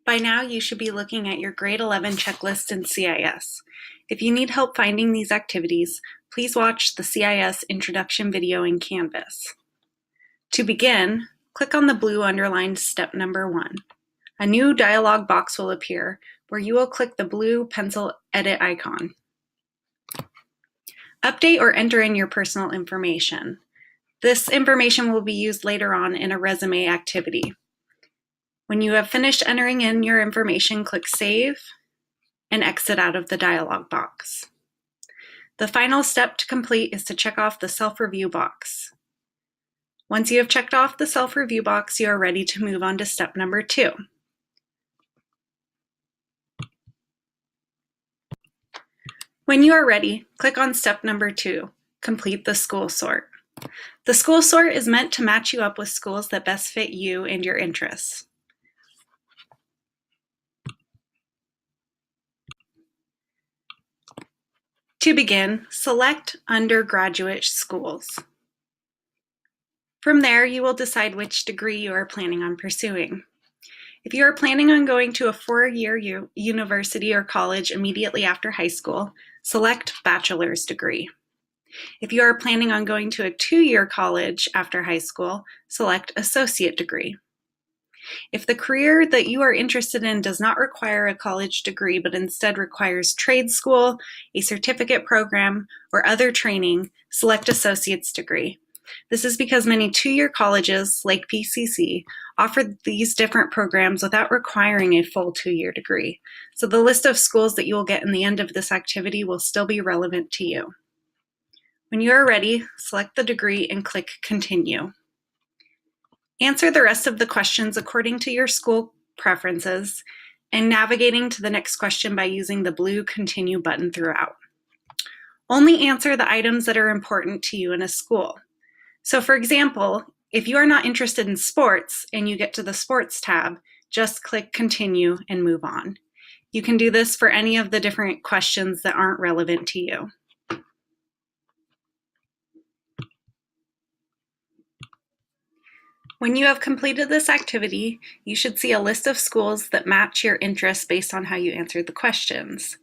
By now, you should be looking at your grade 11 checklist in CIS. If you need help finding these activities, please watch the CIS introduction video in Canvas. To begin, click on the blue underlined step number 1. A new dialog box will appear where you will click the blue pencil edit icon. Update or enter in your personal information. This information will be used later on in a resume activity. When you have finished entering in your information, click Save and exit out of the dialog box. The final step to complete is to check off the self-review box. Once you have checked off the self-review box, you are ready to move on to step number 2. When you are ready, click on step number 2, complete the school sort. The school sort is meant to match you up with schools that best fit you and your interests. To begin, select undergraduate schools. From there, you will decide which degree you are planning on pursuing. If you are planning on going to a 4-year university or college immediately after high school, select bachelor's degree. If you are planning on going to a 2-year college after high school, select associate degree. If the career that you are interested in does not require a college degree but instead requires trade school, a certificate program, or other training, select associate's degree. This is because many 2-year colleges, like PCC, offer these different programs without requiring a full 2-year degree. So the list of schools that you will get in the end of this activity will still be relevant to you. When you are ready, select the degree and click Continue. Answer the rest of the questions according to your school preferences and navigating to the next question by using the blue Continue button throughout. Only answer the items that are important to you in a school. So for example, if you are not interested in sports and you get to the Sports tab, just click Continue and move on. You can do this for any of the different questions that aren't relevant to you. When you have completed this activity, you should see a list of schools that match your interests based on how you answered the questions.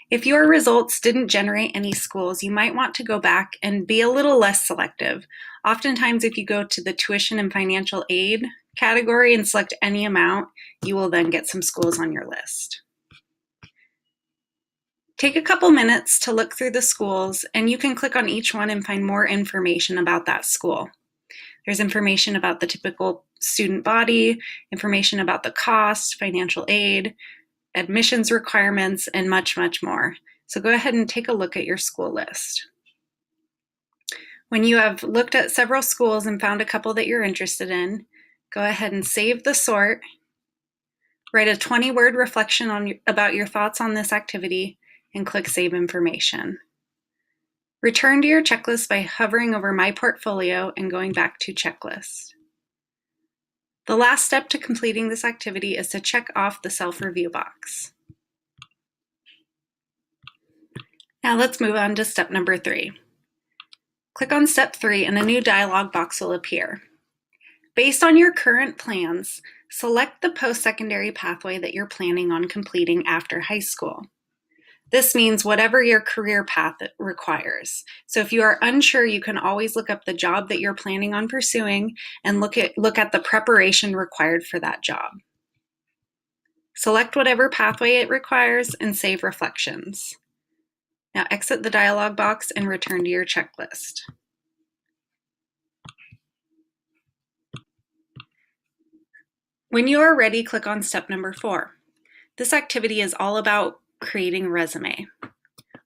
If your results didn't generate any schools, you might want to go back and be a little less selective. Oftentimes, if you go to the tuition and financial aid category and select any amount, you will then get some schools on your list. Take a couple minutes to look through the schools, and you can click on each one and find more information about that school. There's information about the typical student body, information about the cost, financial aid, admissions requirements, and much, much more. So go ahead and take a look at your school list. When you have looked at several schools and found a couple that you're interested in, go ahead and save the sort, write a 20-word reflection about your thoughts on this activity, and click Save Information. Return to your checklist by hovering over My Portfolio and going back to Checklist. The last step to completing this activity is to check off the self-review box. Now let's move on to step number 3. Click on step 3 and a new dialog box will appear. Based on your current plans, select the post-secondary pathway that you're planning on completing after high school. This means whatever your career path requires. So if you are unsure, you can always look up the job that you're planning on pursuing and look at the preparation required for that job. Select whatever pathway it requires and save reflections. Now exit the dialog box and return to your checklist. When you are ready, click on step number 4. This activity is all about creating a resume.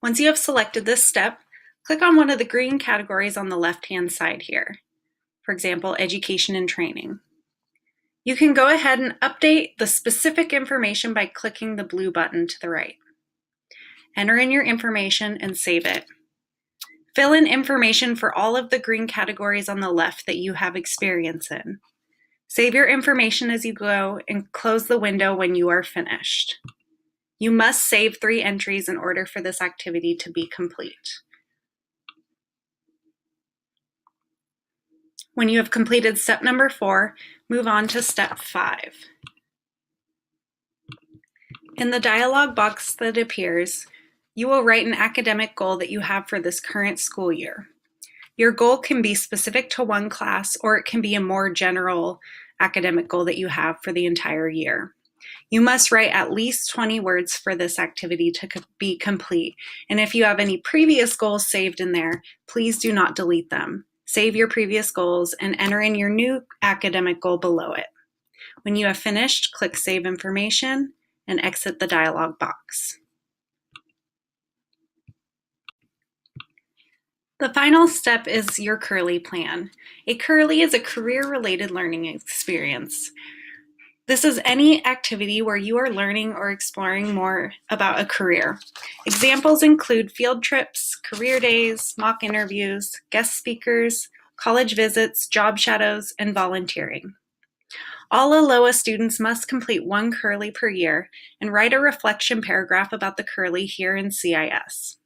Once you have selected this step, click on one of the green categories on the left-hand side here. For example, education and training. You can go ahead and update the specific information by clicking the blue button to the right. Enter in your information and save it. Fill in information for all of the green categories on the left that you have experience in. Save your information as you go and close the window when you are finished. You must save 3 entries in order for this activity to be complete. When you have completed step number 4, move on to step 5. In the dialog box that appears, you will write an academic goal that you have for this current school year. Your goal can be specific to one class, or it can be a more general academic goal that you have for the entire year. You must write at least 20 words for this activity to be complete. And if you have any previous goals saved in there, please do not delete them. Save your previous goals and enter in your new academic goal below it. When you have finished, click Save Information and exit the dialog box. The final step is your CURLY plan. A CURLY is a career-related learning experience. This is any activity where you are learning or exploring more about a career. Examples include field trips, career days, mock interviews, guest speakers, college visits, job shadows, and volunteering. All ALOA students must complete one CURLY per year and write a reflection paragraph about the CURLY here in CIS.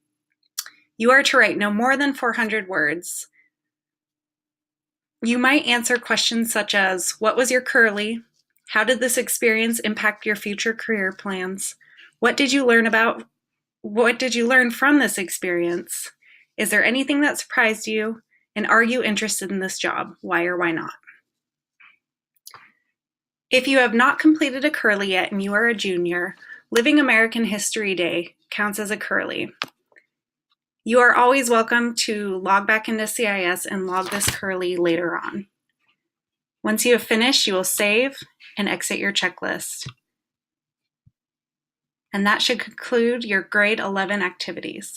You are to write no more than 400 words. You might answer questions such as, what was your CURLY? How did this experience impact your future career plans? What did you learn from this experience? Is there anything that surprised you? And are you interested in this job? Why or why not? If you have not completed a CURLY yet and you are a junior, Living American History Day counts as a CURLY. You are always welcome to log back into CIS and log this CURLY later on. Once you have finished, you will save and exit your checklist. And that should conclude your grade 11 activities.